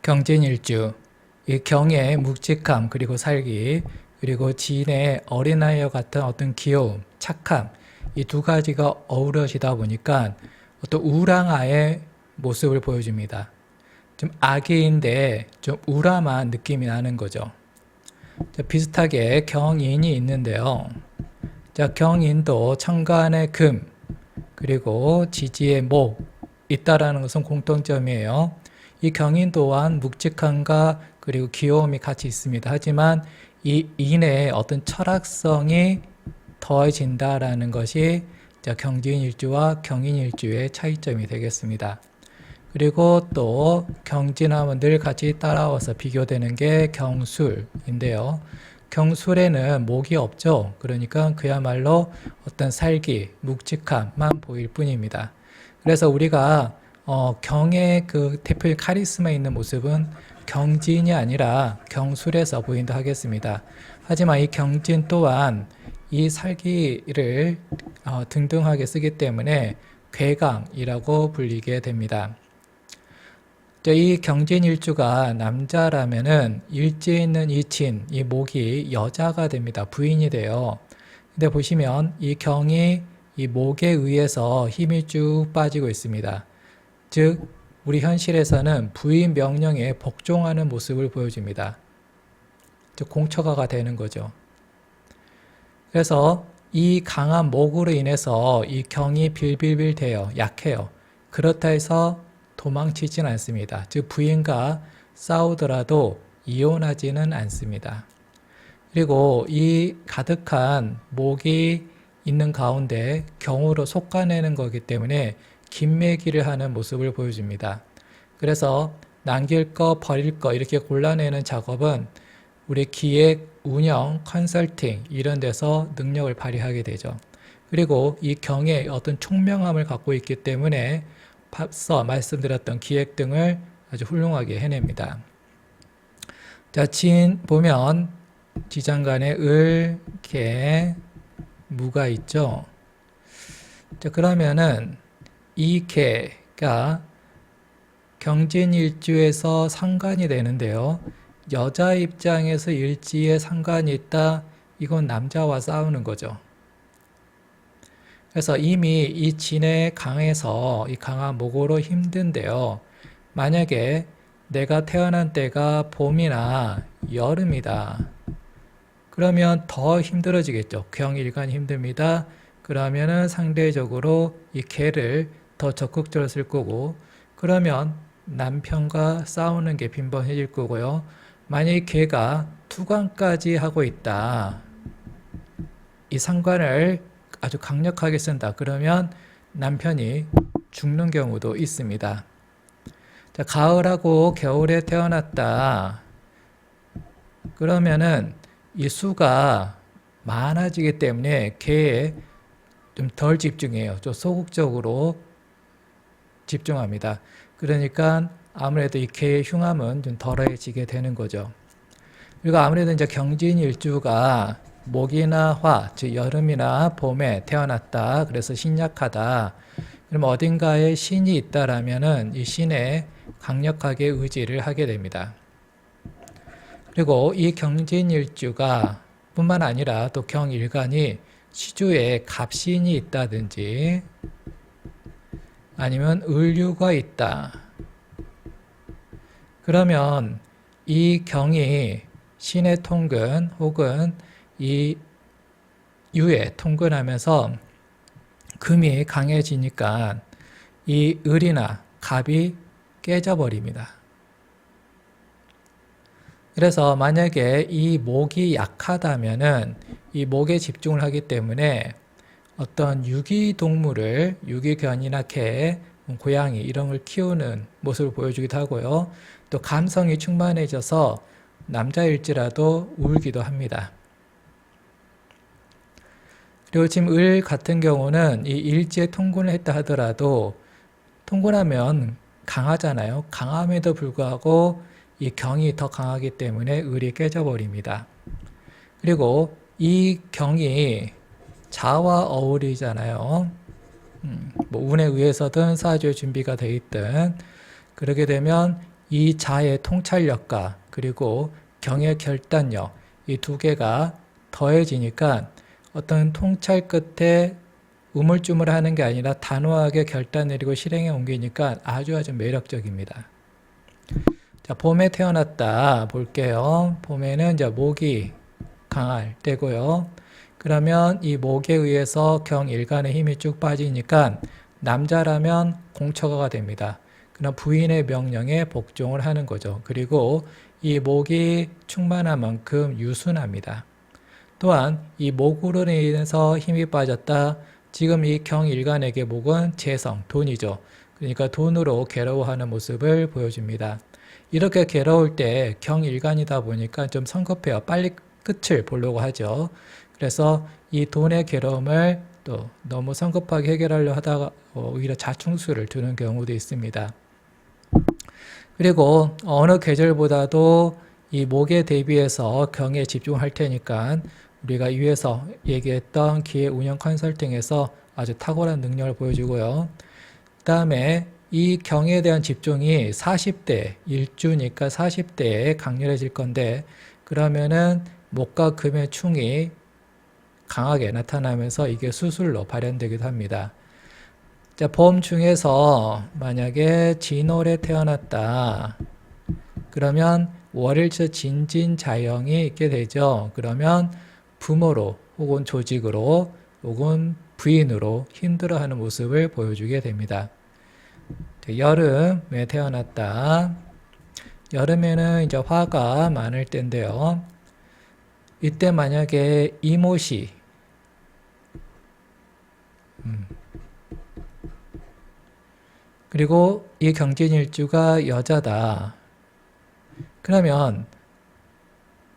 경진일주, 이 경의 묵직함 그리고 살기, 그리고 진의 어린아이와 같은 어떤 귀여움, 착함, 이 두 가지가 어우러지다 보니까 어떤 우랑아의 모습을 보여줍니다. 좀 아기인데 좀 우람한 느낌이 나는 거죠. 자, 비슷하게 경인이 있는데요. 자, 경인도 천간의 금, 그리고 지지의 목 있다라는 것은 공통점이에요. 이 경인 또한 묵직함과 그리고 귀여움이 같이 있습니다. 하지만 이 인의 어떤 철학성이 더해진다라는 것이 경진일주와 경인일주의 차이점이 되겠습니다. 그리고 또 경진하면 늘 같이 따라와서 비교되는 게 경술인데요. 경술에는 목이 없죠. 그러니까 그야말로 어떤 살기, 묵직함만 보일 뿐입니다. 그래서 우리가 경의 그 대표의 카리스마 있는 모습은 경진이 아니라 경술에서 보인다 하겠습니다. 하지만 이 경진 또한 이 살기를 등등하게 쓰기 때문에 괴강이라고 불리게 됩니다. 이 경진일주가 남자라면은 일지에 있는 이 진, 이 목이 여자가 됩니다. 부인이 돼요. 근데 보시면 이 경이 이 목에 의해서 힘이 쭉 빠지고 있습니다. 즉, 우리 현실에서는 부인 명령에 복종하는 모습을 보여줍니다. 즉, 공처가가 되는 거죠. 그래서 이 강한 목으로 인해서 이 경이 빌빌빌 돼요. 약해요. 그렇다 해서 도망치진 않습니다. 즉 부인과 싸우더라도 이혼하지는 않습니다. 그리고 이 가득한 목이 있는 가운데 경으로 솎아내는 거기 때문에 김매기를 하는 모습을 보여줍니다. 그래서 남길 거 버릴 거 이렇게 골라내는 작업은 우리 기획, 운영, 컨설팅 이런 데서 능력을 발휘하게 되죠. 그리고 이 경의 어떤 총명함을 갖고 있기 때문에 앞서 말씀드렸던 기획 등을 아주 훌륭하게 해냅니다. 자, 진 보면 지장간에 을, 개, 무가 있죠. 자, 그러면은 이 개가 경진일주에서 상관이 되는데요. 여자 입장에서 일지에 상관이 있다. 이건 남자와 싸우는 거죠. 그래서 이미 이 진에 강해서 이 강한 목으로 힘든데요. 만약에 내가 태어난 때가 봄이나 여름이다. 그러면 더 힘들어지겠죠. 경일간 힘듭니다. 그러면은 상대적으로 이 개를 더 적극적으로 쓸 거고, 그러면 남편과 싸우는 게 빈번해질 거고요. 만약에 개가 투관까지 하고 있다. 이 상관을 아주 강력하게 쓴다. 그러면 남편이 죽는 경우도 있습니다. 자, 가을하고 겨울에 태어났다. 그러면은 이 수가 많아지기 때문에 개에 좀 덜 집중해요. 좀 소극적으로 집중합니다. 그러니까 아무래도 이 개의 흉함은 좀 덜해지게 되는 거죠. 그리고 아무래도 이제 경진일주가 목이나 화, 즉 여름이나 봄에 태어났다. 그래서 신약하다. 그러면 어딘가에 신이 있다라면은 이 신에 강력하게 의지를 하게 됩니다. 그리고 이 경진일주가 뿐만 아니라 또 경일간이 시주에 갑신이 있다든지 아니면 을류가 있다. 그러면 이 경이 신의 통근 혹은 이 유에 통근하면서 금이 강해지니까 이 을이나 갑이 깨져버립니다. 그래서 만약에 이 목이 약하다면은 이 목에 집중을 하기 때문에 어떤 유기동물을 유기견이나 개, 고양이 이런 걸 키우는 모습을 보여주기도 하고요. 또 감성이 충만해져서 남자일지라도 울기도 합니다. 그리고 지금 을 같은 경우는 이 일지에 통근을 했다 하더라도 통근하면 강하잖아요. 강함에도 불구하고 이 경이 더 강하기 때문에 을이 깨져버립니다. 그리고 이 경이 자와 어울리잖아요. 뭐 운에 의해서든 사주에 준비가 돼 있든 그러게 되면 이 자의 통찰력과 그리고 경의 결단력 이 두 개가 더해지니까 어떤 통찰 끝에 우물쭈물하는 게 아니라 단호하게 결단 내리고 실행에 옮기니까 아주 매력적입니다. 자, 봄에 태어났다 볼게요. 봄에는 이제 목이 강할 때고요. 그러면 이 목에 의해서 경일간의 힘이 쭉 빠지니까 남자라면 공처가가 됩니다. 그럼 부인의 명령에 복종을 하는 거죠. 그리고 이 목이 충만한 만큼 유순합니다. 또한 이 목으로 인해서 힘이 빠졌다. 지금 이 경일간에게 목은 재성, 돈이죠. 그러니까 돈으로 괴로워하는 모습을 보여줍니다. 이렇게 괴로울 때 경일간이다 보니까 좀 성급해요. 빨리 끝을 보려고 하죠. 그래서 이 돈의 괴로움을 또 너무 성급하게 해결하려 하다가 오히려 자충수를 두는 경우도 있습니다. 그리고 어느 계절보다도 이 목에 대비해서 경에 집중할 테니까 우리가 위에서 얘기했던 기회 운영 컨설팅에서 아주 탁월한 능력을 보여주고요. 그 다음에 이 경에 대한 집중이 40대 일주니까 40대에 강렬해질 건데 그러면은 목과 금의 충이 강하게 나타나면서 이게 수술로 발현되기도 합니다. 자, 봄 중에서 만약에 진월에 태어났다. 그러면 월일치 진진자영이 있게 되죠. 그러면 부모로 혹은 조직으로 혹은 부인으로 힘들어하는 모습을 보여주게 됩니다. 여름에 태어났다. 여름에는 이제 화가 많을 때인데요. 이때 만약에 이모시 그리고 이 경진일주가 여자다. 그러면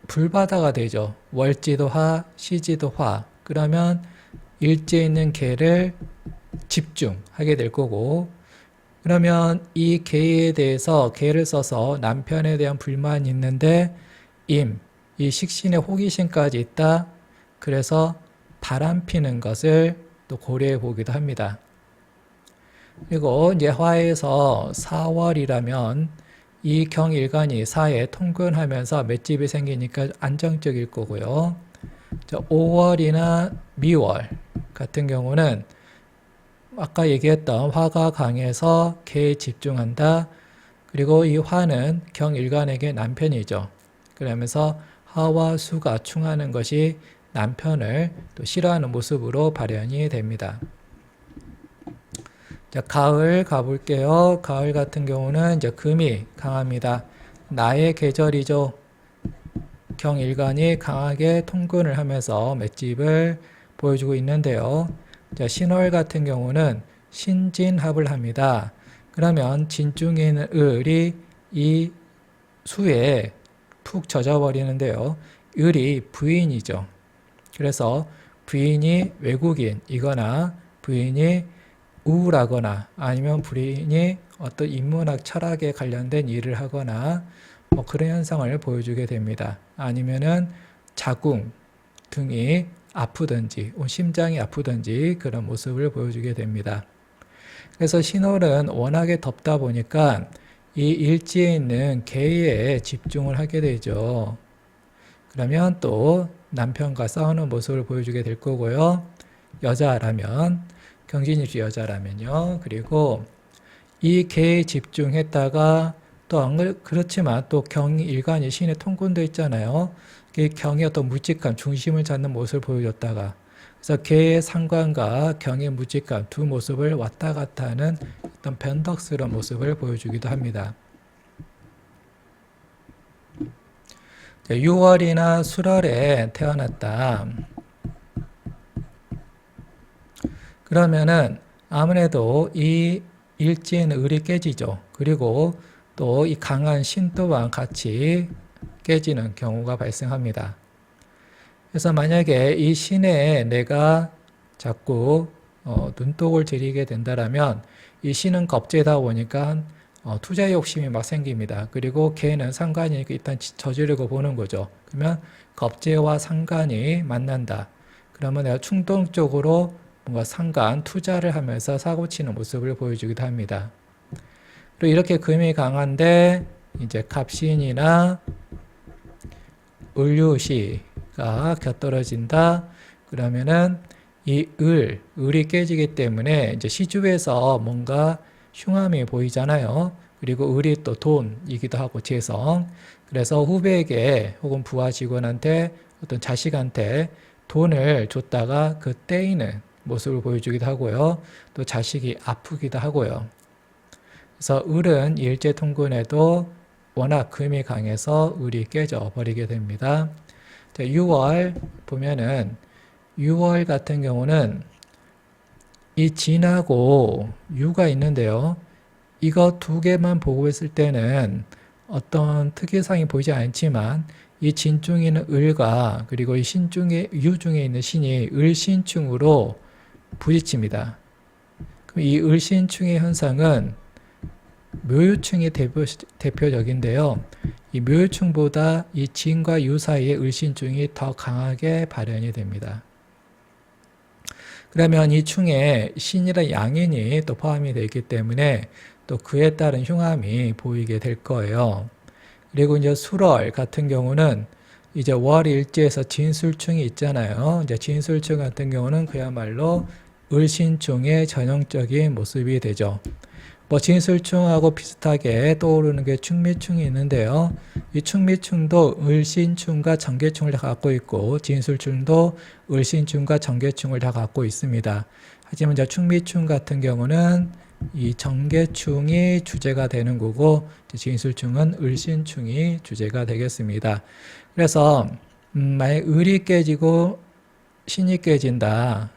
불바다가 되죠. 월지도 화, 시지도 화. 그러면 일지에 있는 개를 집중하게 될 거고 그러면 이 개에 대해서 개를 써서 남편에 대한 불만이 있는데 이 식신의 호기심까지 있다. 그래서 바람 피는 것을 또 고려해 보기도 합니다. 그리고 이제 화에서 4월이라면 이 경일간이 사에 통근하면서 맷집이 생기니까 안정적일 거고요. 5월이나 미월 같은 경우는 아까 얘기했던 화가 강해서 개에 집중한다. 그리고 이 화는 경일간에게 남편이죠. 그러면서 화와 수가 충하는 것이 남편을 또 싫어하는 모습으로 발현이 됩니다. 자, 가을 가볼게요. 가을 같은 경우는 이제 금이 강합니다. 나의 계절이죠. 경일간이 강하게 통근을 하면서 맷집을 보여주고 있는데요. 자, 신월 같은 경우는 신진합을 합니다. 그러면 진중에 있는 을이 이 수에 푹 젖어버리는데요. 을이 부인이죠. 그래서 부인이 외국인이거나 부인이 우울하거나 아니면 부인이 어떤 인문학 철학에 관련된 일을 하거나 뭐 그런 현상을 보여주게 됩니다. 아니면은 자궁 등이 아프든지 심장이 아프든지 그런 모습을 보여주게 됩니다. 그래서 신월은 워낙에 덥다 보니까 이 일지에 있는 개에 집중을 하게 되죠. 그러면 또 남편과 싸우는 모습을 보여주게 될 거고요. 여자라면 경진일주 여자라면요. 그리고 이 개에 집중했다가 또 그렇지만 또 경일간이 신의 통근도 있잖아요. 경의 어떤 묵직함, 중심을 잡는 모습을 보여줬다가 그래서 개의 상관과 경의 묵직함 두 모습을 왔다 갔다 하는 어떤 변덕스러운 모습을 보여주기도 합니다. 6월이나 수월에 태어났다. 그러면은 아무래도 이 일지에는 을이 깨지죠. 그리고 또 이 강한 신 또한 같이 깨지는 경우가 발생합니다. 그래서 만약에 이 신에 내가 자꾸 눈독을 들이게 된다면 이 신은 겁재다 보니까 투자 욕심이 막 생깁니다. 그리고 개는 상관이 일단 저지르고 보는 거죠. 그러면 겁재와 상관이 만난다. 그러면 내가 충동적으로 뭔가 상관, 투자를 하면서 사고치는 모습을 보여주기도 합니다. 그리고 이렇게 금이 강한데 이제 갑신이나 을유시가 곁떨어진다. 그러면은 이 을이 깨지기 때문에 이제 시주에서 뭔가 흉함이 보이잖아요. 그리고 을이 또 돈이기도 하고 재성. 그래서 후배에게 혹은 부하 직원한테 어떤 자식한테 돈을 줬다가 그 떼이는 모습을 보여주기도 하고요. 또 자식이 아프기도 하고요. 그래서 을은 일제통근에도 워낙 금이 강해서 을이 깨져 버리게 됩니다. 자, 6월 보면은 6월 같은 경우는 이 진하고 유가 있는데요. 이거 두 개만 보고 있을 때는 어떤 특이사항이 보이지 않지만 이 진 중에 있는 을과 그리고 이 신 중에 유 중에 있는 신이 을신충으로 부딪힙니다. 그럼 이 을신충의 현상은 묘유충이 대표적인데요. 이 묘유충보다 이 진과 유 사이의 을신충이 더 강하게 발현이 됩니다. 그러면 이 충에 신이라 양인이 또 포함이 되어 있기 때문에 또 그에 따른 흉함이 보이게 될 거예요. 그리고 이제 술월 같은 경우는 이제 월일지에서 진술충이 있잖아요. 이제 진술충 같은 경우는 그야말로 을신충의 전형적인 모습이 되죠. 뭐 진술충하고 비슷하게 떠오르는 게 충미충이 있는데요. 이 충미충도 을신충과 정계충을 다 갖고 있고 진술충도 을신충과 정계충을 다 갖고 있습니다. 하지만 이제 충미충 같은 경우는 이 정계충이 주제가 되는 거고 진술충은 을신충이 주제가 되겠습니다. 그래서 만약 을이 깨지고 신이 깨진다.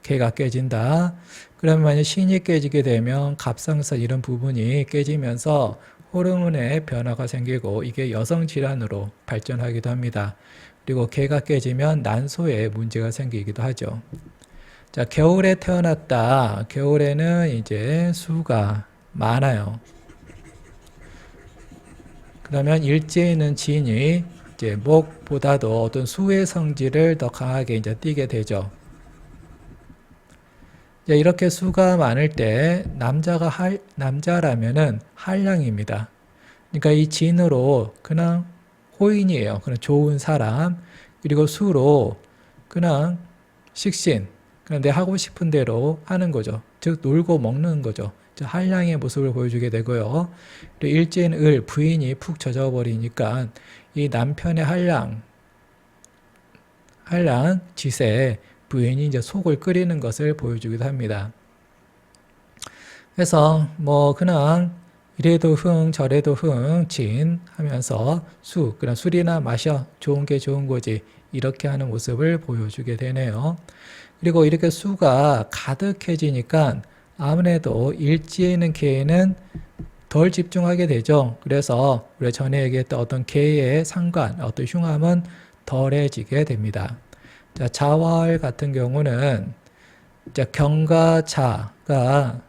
개가 깨진다. 그러면 만약 신이 깨지게 되면 갑상선 이런 부분이 깨지면서 호르몬의 변화가 생기고 이게 여성 질환으로 발전하기도 합니다. 그리고 개가 깨지면 난소에 문제가 생기기도 하죠. 자, 겨울에 태어났다. 겨울에는 이제 수가 많아요. 그러면 일지에 있는 진이 이제 목보다도 어떤 수의 성질을 더 강하게 이제 띠게 되죠. 이렇게 수가 많을 때 남자라면은 한량입니다. 그러니까 이 진으로 그냥 호인이에요. 그냥 좋은 사람. 그리고 수로 그냥 식신. 그냥 내 하고 싶은 대로 하는 거죠. 즉 놀고 먹는 거죠. 한량의 모습을 보여주게 되고요. 그리고 일진 을 부인이 푹 젖어버리니까 이 남편의 한량 지세 부인이 이제 속을 끓이는 것을 보여주기도 합니다. 그래서 뭐 그냥 이래도 흥 저래도 흥 진 하면서 그냥 술이나 마셔 좋은 게 좋은 거지 이렇게 하는 모습을 보여주게 되네요. 그리고 이렇게 수가 가득해지니까 아무래도 일지에 있는 개는 덜 집중하게 되죠. 그래서 우리가 전에 얘기했던 어떤 개의 상관, 어떤 흉함은 덜해지게 됩니다. 자, 자월 같은 경우는 경과 자가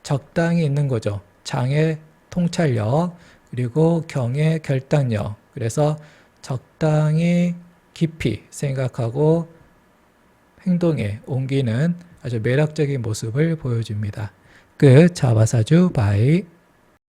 적당히 있는 거죠. 장의 통찰력, 그리고 경의 결단력. 그래서 적당히 깊이 생각하고 행동에 옮기는 아주 매력적인 모습을 보여줍니다. 끝. 자화사주 바이.